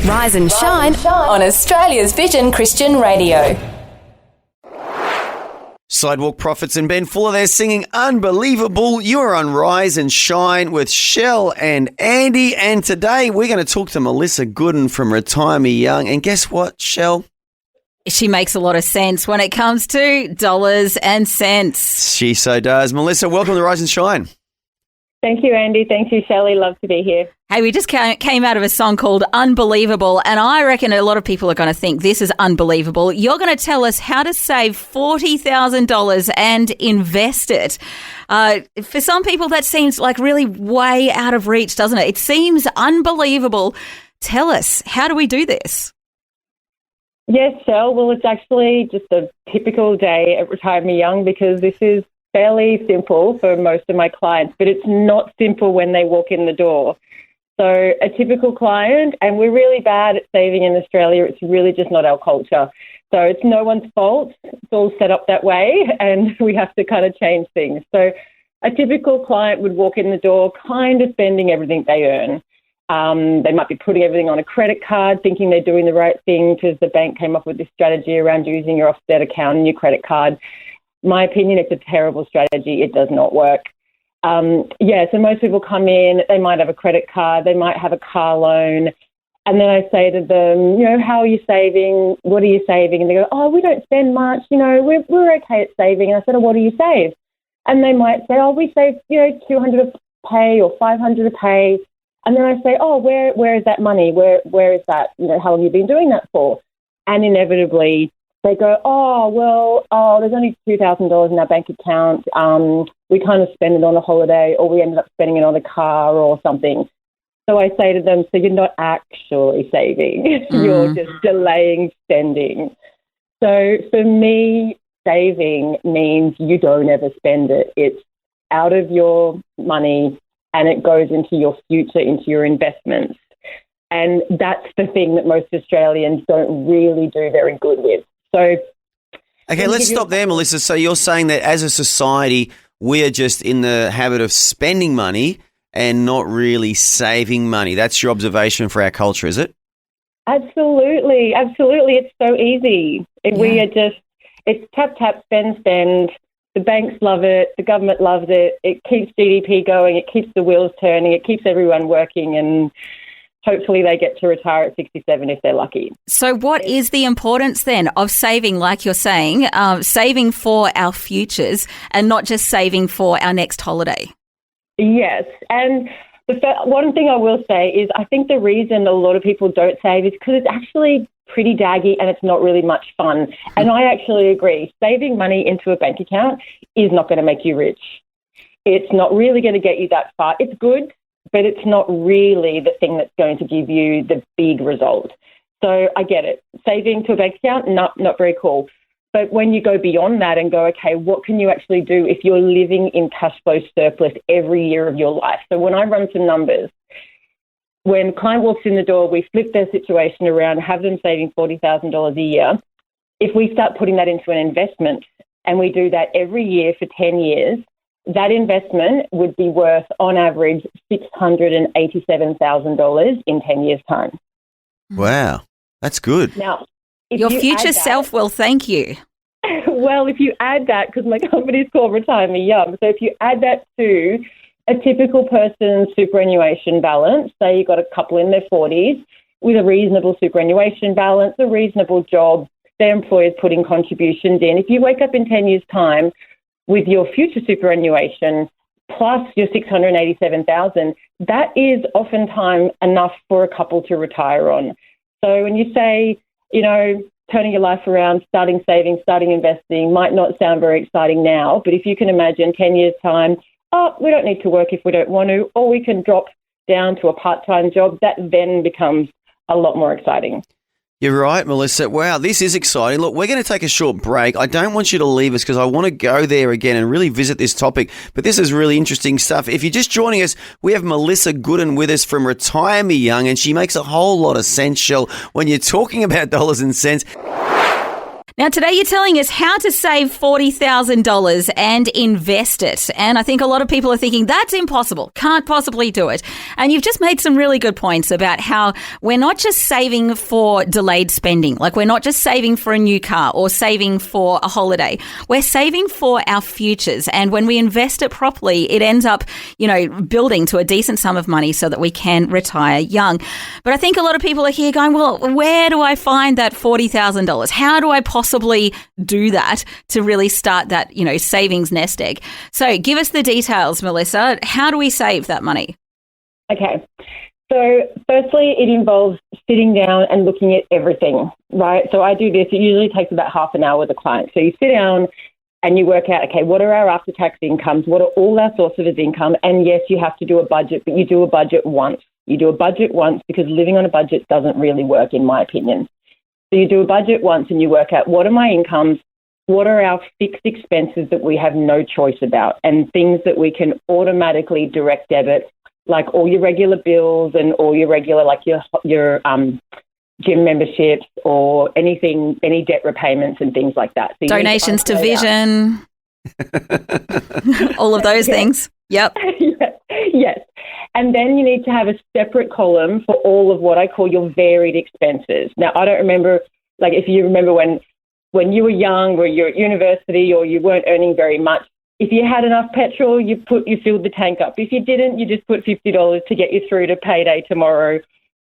Rise and shine on Australia's Vision Christian Radio. Sidewalk Prophets and Ben Fuller there singing Unbelievable. You are on Rise and Shine with Shell and Andy. And today we're going to talk to Melissa Gooden from Retire Me Young. And guess what, Shell? She makes a lot of sense when it comes to dollars and cents. She so does. Melissa, welcome to Rise and Shine. Thank you, Andy. Thank you, Shelley. Love to be here. Hey, we just came out of a song called Unbelievable, and I reckon a lot of people are going to think this is unbelievable. You're going to tell us how to save $40,000 and invest it. For some people, that seems like really way out of reach, doesn't it? It seems unbelievable. Tell us, how do we do this? Yes, Shell. Well, it's actually just a typical day at Retire Me Young because this is fairly simple for most of my clients, but it's not simple when they walk in the door. So a typical client, and we're really bad at saving in Australia, it's really just not our culture. So it's no one's fault. It's all set up that way, and we have to kind of change things. So a typical client would walk in the door kind of spending everything they earn. They might be putting everything on a credit card, thinking they're doing the right thing because the bank came up with this strategy around using your Offset account and your credit card. My opinion, it's a terrible strategy. It does not work. So most people come in, they might have a credit card, they might have a car loan, and then I say to them, how are you saving? What are you saving? And they go, we don't spend much, we're okay at saving. And I said, what do you save? And they might say, we save, $200 a pay or $500 a pay. And then I say, where is that money? Where is that? How long have you been doing that for? And inevitably, they go, there's only $2,000 in our bank account. We kind of spend it on a holiday, or we ended up spending it on a car or something. So I say to them, so you're not actually saving. You're just delaying spending. So for me, saving means you don't ever spend it. It's out of your money and it goes into your future, into your investments. And that's the thing that most Australians don't really do very good with. So, okay, let's stop there, Melissa. So you're saying that as a society, we are just in the habit of spending money and not really saving money. That's your observation for our culture, is it? Absolutely. Absolutely. It's so easy. We are just, it's tap, tap, spend, spend. The banks love it. The government loves it. It keeps GDP going. It keeps the wheels turning. It keeps everyone working, and hopefully they get to retire at 67 if they're lucky. So what is the importance then of saving, like you're saying, saving for our futures and not just saving for our next holiday? Yes. And one thing I will say is I think the reason a lot of people don't save is because it's actually pretty daggy and it's not really much fun. And I actually agree. Saving money into a bank account is not going to make you rich. It's not really going to get you that far. It's good, but it's not really the thing that's going to give you the big result. So I get it. Saving to a bank account, not very cool. But when you go beyond that and go, okay, what can you actually do if you're living in cash flow surplus every year of your life? So when I run some numbers, when a client walks in the door, we flip their situation around, have them saving $40,000 a year. If we start putting that into an investment and we do that every year for 10 years, that investment would be worth, on average, $687,000 in 10 years' time. Wow, that's good. Now, your future self will thank you. Well, if you add that, because my company is called Retire Me Young, so if you add that to a typical person's superannuation balance, say you've got a couple in their 40s with a reasonable superannuation balance, a reasonable job, their employer's putting contributions in. If you wake up in 10 years' time with your future superannuation plus your $687,000, that is oftentimes enough for a couple to retire on. So when you say, turning your life around, starting saving, starting investing might not sound very exciting now, but if you can imagine 10 years' time, we don't need to work if we don't want to, or we can drop down to a part-time job, that then becomes a lot more exciting. You're right, Melissa. Wow, this is exciting. Look, we're going to take a short break. I don't want you to leave us because I want to go there again and really visit this topic. But this is really interesting stuff. If you're just joining us, we have Melissa Gooden with us from Retire Me Young, and she makes a whole lot of sense, Shell, when you're talking about dollars and cents. Now, today you're telling us how to save $40,000 and invest it. And I think a lot of people are thinking, that's impossible, can't possibly do it. And you've just made some really good points about how we're not just saving for delayed spending, like we're not just saving for a new car or saving for a holiday. We're saving for our futures. And when we invest it properly, it ends up, building to a decent sum of money so that we can retire young. But I think a lot of people are here going, well, where do I find that $40,000? How do I possibly do that to really start that, savings nest egg? So give us the details, Melissa. How do we save that money? Okay. So firstly, it involves sitting down and looking at everything, right? So I do this. It usually takes about half an hour with a client. So you sit down and you work out, okay, what are our after-tax incomes? What are all our sources of income? And yes, you have to do a budget, but you do a budget once. You do a budget once because living on a budget doesn't really work, in my opinion. So you do a budget once and you work out what are my incomes, what are our fixed expenses that we have no choice about, and things that we can automatically direct debit, like all your regular bills and all your regular, like your gym memberships or anything, any debt repayments and things like that. So donations to Vision, all of those things. Yep. Yes. And then you need to have a separate column for all of what I call your varied expenses. Now, I don't remember, like if you remember when you were young or you're at university or you weren't earning very much, if you had enough petrol, you filled the tank up. If you didn't, you just put $50 to get you through to payday tomorrow.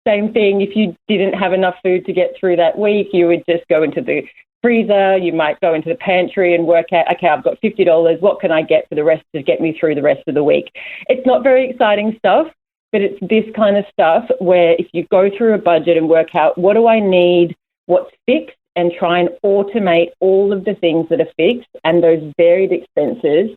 Same thing, if you didn't have enough food to get through that week, you would just go into the freezer, you might go into the pantry and work out, okay, I've got $50, what can I get for the rest to get me through the rest of the week? It's not very exciting stuff, but it's this kind of stuff where if you go through a budget and work out what do I need, what's fixed, and try and automate all of the things that are fixed and those varied expenses,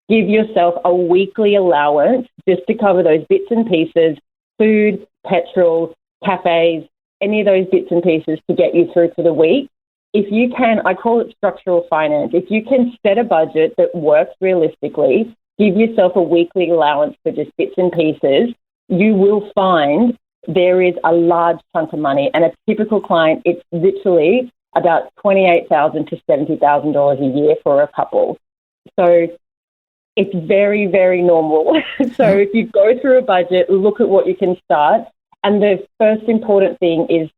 give yourself a weekly allowance just to cover those bits and pieces, food, petrol, cafes, any of those bits and pieces to get you through for the week. If you can, I call it structural finance. If you can set a budget that works realistically, give yourself a weekly allowance for just bits and pieces, you will find there is a large chunk of money. And a typical client, it's literally about $28,000 to $70,000 a year for a couple. So it's very, very normal. So if you go through a budget, look at what you can start. And the first important thing is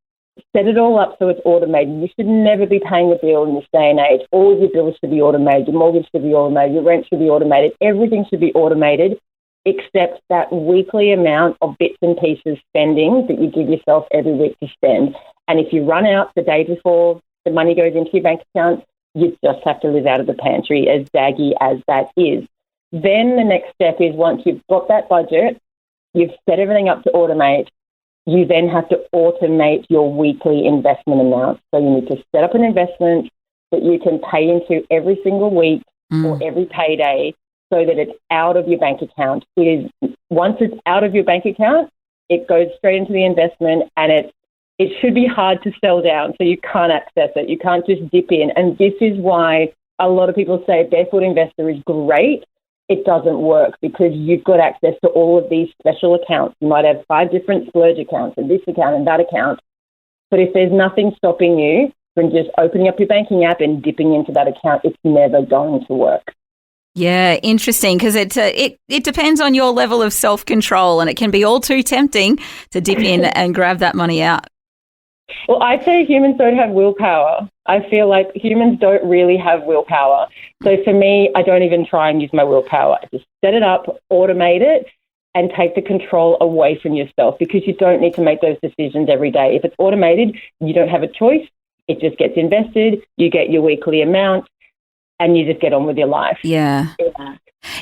set it all up so it's automated. You should never be paying a bill in this day and age. All of your bills should be automated. Your mortgage should be automated. Your rent should be automated. Everything should be automated except that weekly amount of bits and pieces spending that you give yourself every week to spend. And if you run out the day before the money goes into your bank account, you just have to live out of the pantry, as daggy as that is. Then the next step is once you've got that budget, you've set everything up to automate, you then have to automate your weekly investment amount. So you need to set up an investment that you can pay into every single week or every payday so that it's out of your bank account. Once it's out of your bank account, it goes straight into the investment and it should be hard to sell down, so you can't access it. You can't just dip in. And this is why a lot of people say Barefoot Investor is great. It doesn't work because you've got access to all of these special accounts. You might have 5 different splurge accounts and this account and that account. But if there's nothing stopping you from just opening up your banking app and dipping into that account, it's never going to work. Yeah, interesting, because it depends on your level of self-control, and it can be all too tempting to dip in and grab that money out. Well, I'd say humans don't have willpower. I feel like humans don't really have willpower. So for me, I don't even try and use my willpower. I just set it up, automate it, and take the control away from yourself because you don't need to make those decisions every day. If it's automated, you don't have a choice. It just gets invested. You get your weekly amount, and you just get on with your life. Yeah.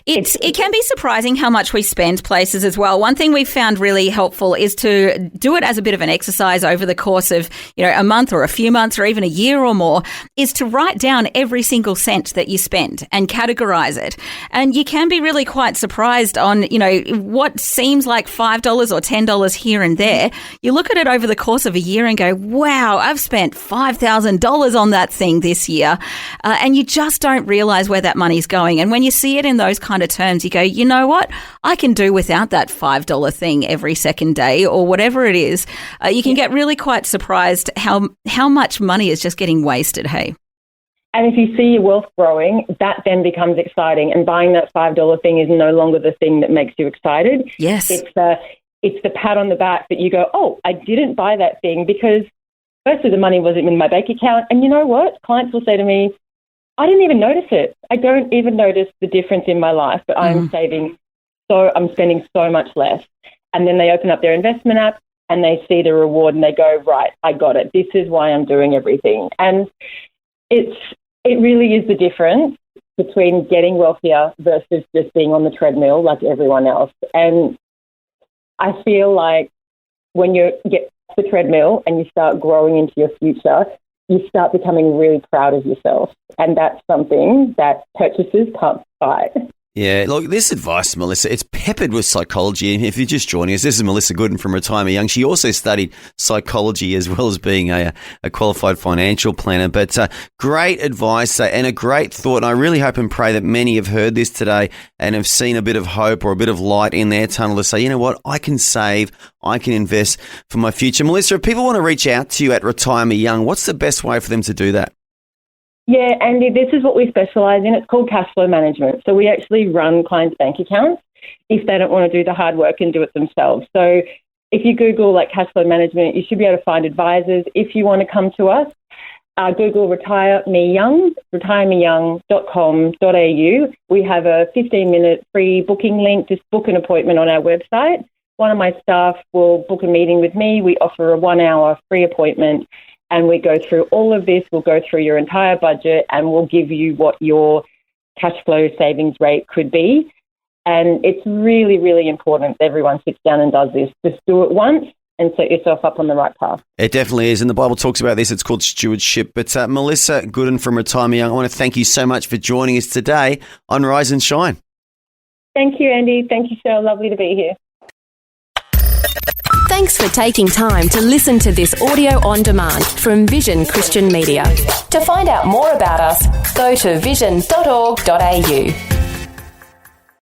It can be surprising how much we spend places as well. One thing we've found really helpful is to do it as a bit of an exercise over the course of, a month or a few months or even a year or more, is to write down every single cent that you spend and categorize it. And you can be really quite surprised on, what seems like $5 or $10 here and there. You look at it over the course of a year and go, wow, I've spent $5,000 on that thing this year. And you just don't realize where that money's going. And when you see it in those kind of terms, you go, you know what? I can do without that $5 thing every second day or whatever it is. You can get really quite surprised how much money is just getting wasted, hey? And if you see your wealth growing, that then becomes exciting. And buying that $5 thing is no longer the thing that makes you excited. Yes. It's the pat on the back that you go, oh, I didn't buy that thing because firstly the money wasn't in my bank account. And you know what? Clients will say to me, I didn't even notice it. I don't even notice the difference in my life, but I'm spending so much less. And then they open up their investment app and they see the reward and they go, right, I got it. This is why I'm doing everything. And it really is the difference between getting wealthier versus just being on the treadmill like everyone else. And I feel like when you get off the treadmill and you start growing into your future, you start becoming really proud of yourself. And that's something that purchasers can't buy. Yeah, look, this advice, Melissa, it's peppered with psychology. And if you're just joining us, this is Melissa Gooden from Retire Me Young. She also studied psychology as well as being a qualified financial planner. But great advice and a great thought. And I really hope and pray that many have heard this today and have seen a bit of hope or a bit of light in their tunnel to say, you know what, I can save, I can invest for my future. Melissa, if people want to reach out to you at Retire Me Young, what's the best way for them to do that? Yeah, Andy, this is what we specialise in. It's called cash flow management. So we actually run clients' bank accounts if they don't want to do the hard work and do it themselves. So if you Google like cash flow management, you should be able to find advisors. If you want to come to us, Google Retire Me Young, retiremeyoung.com.au. We have a 15-minute free booking link. Just book an appointment on our website. One of my staff will book a meeting with me. We offer a 1-hour free appointment. And we go through all of this. We'll go through your entire budget and we'll give you what your cash flow savings rate could be. And it's really, really important that everyone sits down and does this. Just do it once and set yourself up on the right path. It definitely is. And the Bible talks about this. It's called stewardship. But Melissa Gooden from Retire Me Young, I want to thank you so much for joining us today on Rise and Shine. Thank you, Andy. Thank you, Cheryl. Lovely to be here. Thanks for taking time to listen to this audio on demand from Vision Christian Media. To find out more about us, go to vision.org.au.